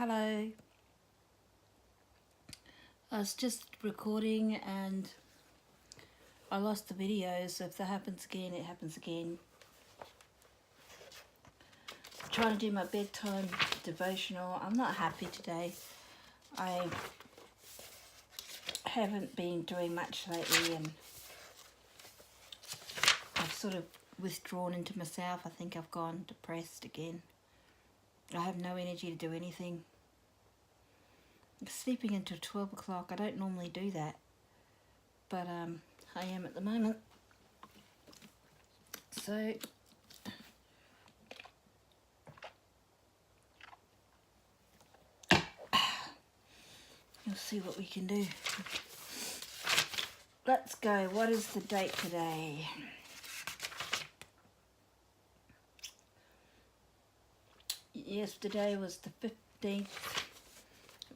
Hello. I was just recording and I lost the video, so if that happens again, it happens again. I'm trying to do my bedtime devotional. I'm not happy today. I haven't been doing much lately and I've sort of withdrawn into myself. I think I've gone depressed again. I have no energy to do anything. I'm sleeping until 12 o'clock. I don't normally do that, but I am at the moment. So we'll see what we can do. Let's go. What is the date today? Yesterday was the 15th.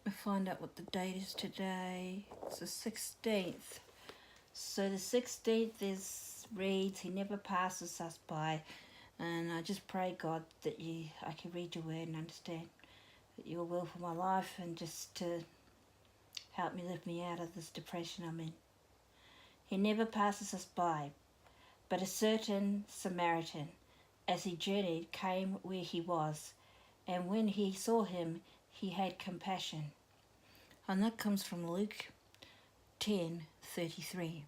Let me find out what the date is today. It's the 16th. So the 16th reads, He never passes us by. And I just pray, God, that I can read your word and understand your will for my life and just to help me lift me out of this depression I'm in. He never passes us by, but a certain Samaritan, as he journeyed, came where he was, and when he saw him, he had compassion. And that comes from Luke 10:33.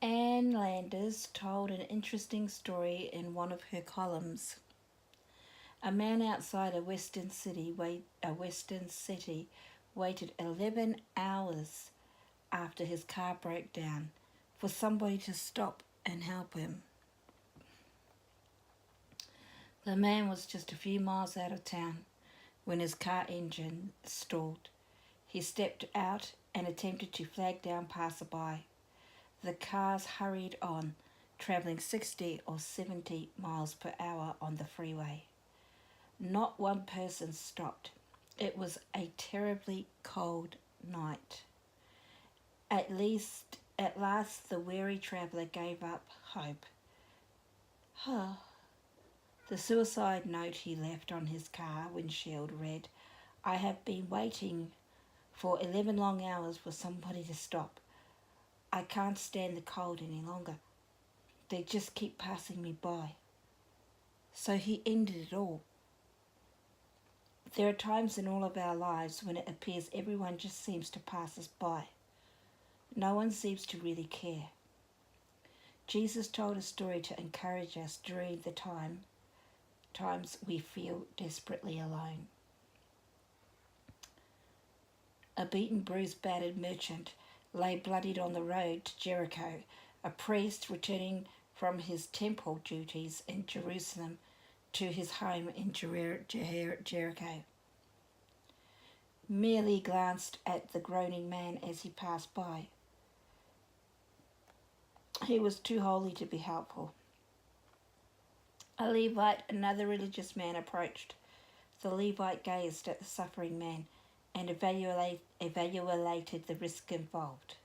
Anne Landers told an interesting story in one of her columns. A man outside a western city waited 11 hours after his car broke down for somebody to stop and help him. The man was just a few miles out of town when his car engine stalled. He stepped out and attempted to flag down passerby. The cars hurried on, travelling 60 or 70 miles per hour on the freeway. Not one person stopped. It was a terribly cold night. At last, the weary traveller gave up hope. The suicide note he left on his car windshield read, I have been waiting for 11 long hours for somebody to stop. I can't stand the cold any longer. They just keep passing me by. So he ended it all. There are times in all of our lives when it appears everyone just seems to pass us by. No one seems to really care. Jesus told a story to encourage us during the times we feel desperately alone. A beaten, bruised, battered merchant lay bloodied on the road to Jericho, a priest returning from his temple duties in Jerusalem to his home in Jericho. Merely glanced at the groaning man as he passed by. He was too holy to be helpful. A Levite, another religious man, approached. The Levite gazed at the suffering man and evaluated the risk involved.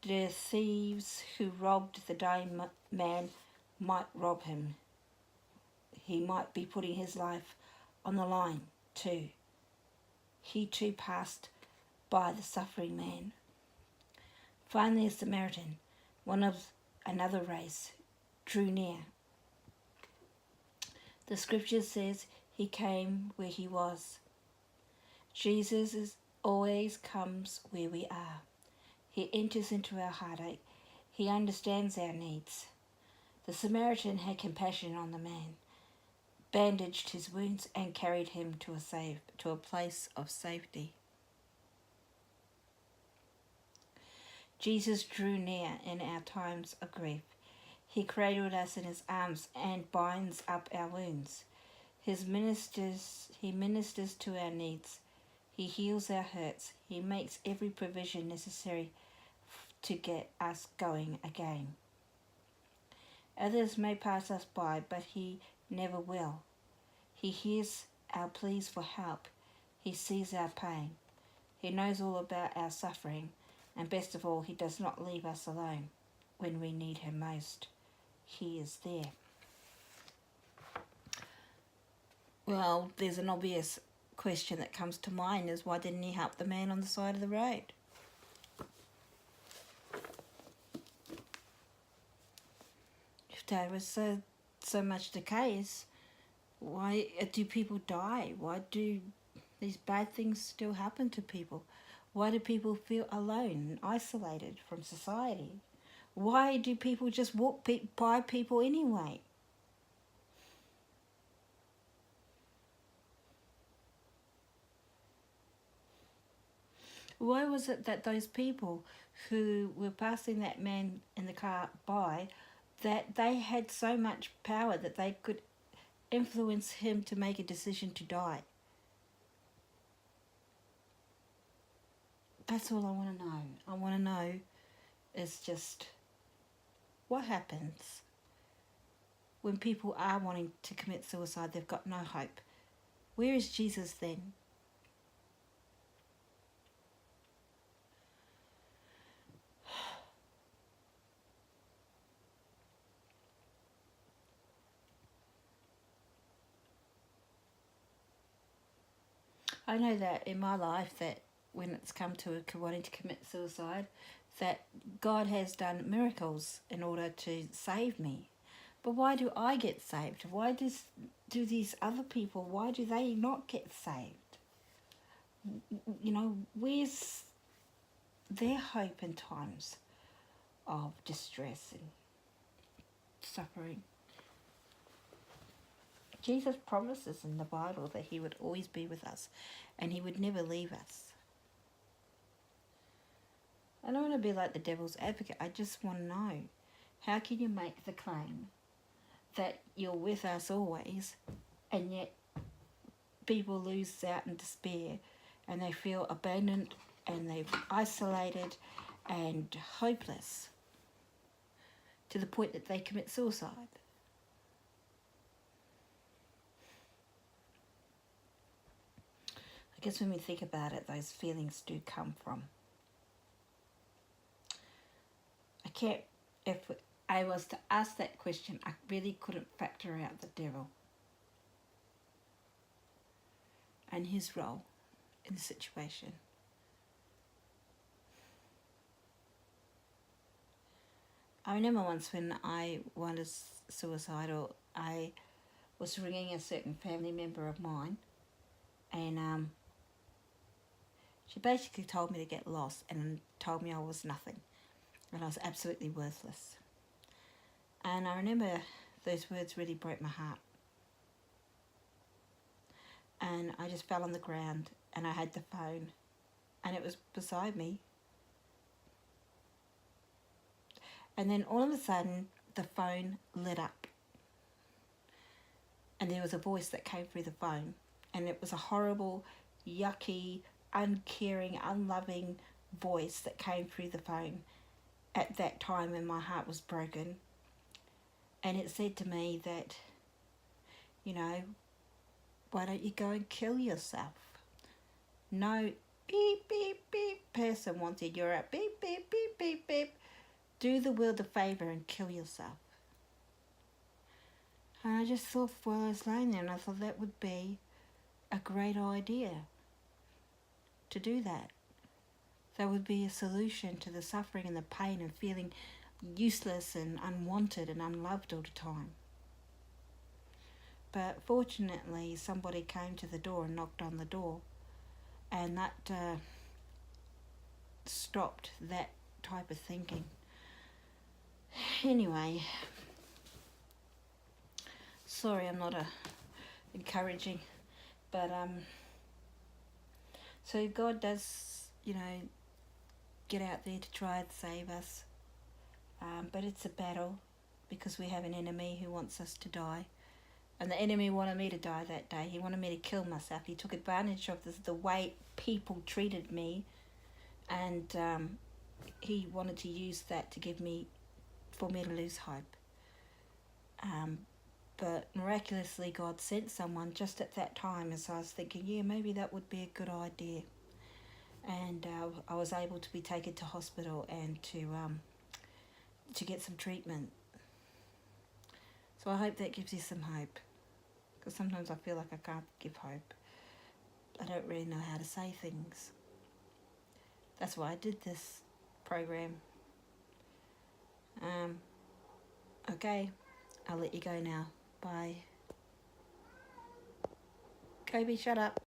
The thieves who robbed the dying man might rob him. He might be putting his life on the line too. He too passed by the suffering man. Finally, a Samaritan, one of another race, drew near. The scripture says he came where he was. Jesus always comes where we are. He enters into our heartache. He understands our needs. The Samaritan had compassion on the man, bandaged his wounds and carried him to a place of safety. Jesus drew near in our times of grief. He cradled us in his arms and binds up our wounds. He ministers to our needs. He heals our hurts. He makes every provision necessary to get us going again. Others may pass us by, but he never will. He hears our pleas for help. He sees our pain. He knows all about our suffering, and best of all, he does not leave us alone when we need him most. He is there. Well, there's an obvious question that comes to mind is why didn't he help the man on the side of the road? If there was so much decay, why do people die? Why do these bad things still happen to people? Why do people feel alone and isolated from society? Why do people just walk by people anyway? Why was it that those people who were passing that man in the car by, that they had so much power that they could influence him to make a decision to die? That's all I want to know. I want to know is just what happens when people are wanting to commit suicide, they've got no hope. Where is Jesus then? I know that in my life that when it's come to wanting to commit suicide, that God has done miracles in order to save me. But why do I get saved? Why do these other people, why do they not get saved? You know, where's their hope in times of distress and suffering? Jesus promises in the Bible that he would always be with us and he would never leave us. I don't want to be like the devil's advocate. I just want to know, how can you make the claim that you're with us always and yet people lose out in despair and they feel abandoned and they're isolated and hopeless to the point that they commit suicide? I guess when we think about it, those feelings do come from. If I was to ask that question, I really couldn't factor out the devil and his role in the situation. I remember once when I wanted suicidal, I was ringing a certain family member of mine, and she basically told me to get lost and told me I was nothing and I was absolutely worthless. And I remember those words really broke my heart. And I just fell on the ground and I had the phone and it was beside me. And then all of a sudden the phone lit up. And there was a voice that came through the phone. And it was a horrible, yucky, uncaring, unloving voice that came through the phone at that time when my heart was broken. And it said to me that, you know, why don't you go and kill yourself? No beep, beep, beep person wanted your out. Beep, beep, beep, beep, beep. Do the world a favour and kill yourself. And I just thought while I was laying there, and I thought that would be a great idea to do that. That would be a solution to the suffering and the pain and feeling useless and unwanted and unloved all the time. But fortunately, somebody came to the door and knocked on the door, and that stopped that type of thinking. Anyway, sorry I'm not encouraging, but so God does, you know, get out there to try and save us, but it's a battle because we have an enemy who wants us to die. And the enemy wanted me to die that day. He wanted me to kill myself. He took advantage of the way people treated me, and he wanted to use that to for me to lose hope. But miraculously, God sent someone just at that time, as I was thinking, yeah, maybe that would be a good idea. And I was able to be taken to hospital and to get some treatment. So I hope that gives you some hope. because sometimes I feel like I can't give hope. I don't really know how to say things. That's why I did this program. Okay, I'll let you go now. Bye. Kobe, shut up.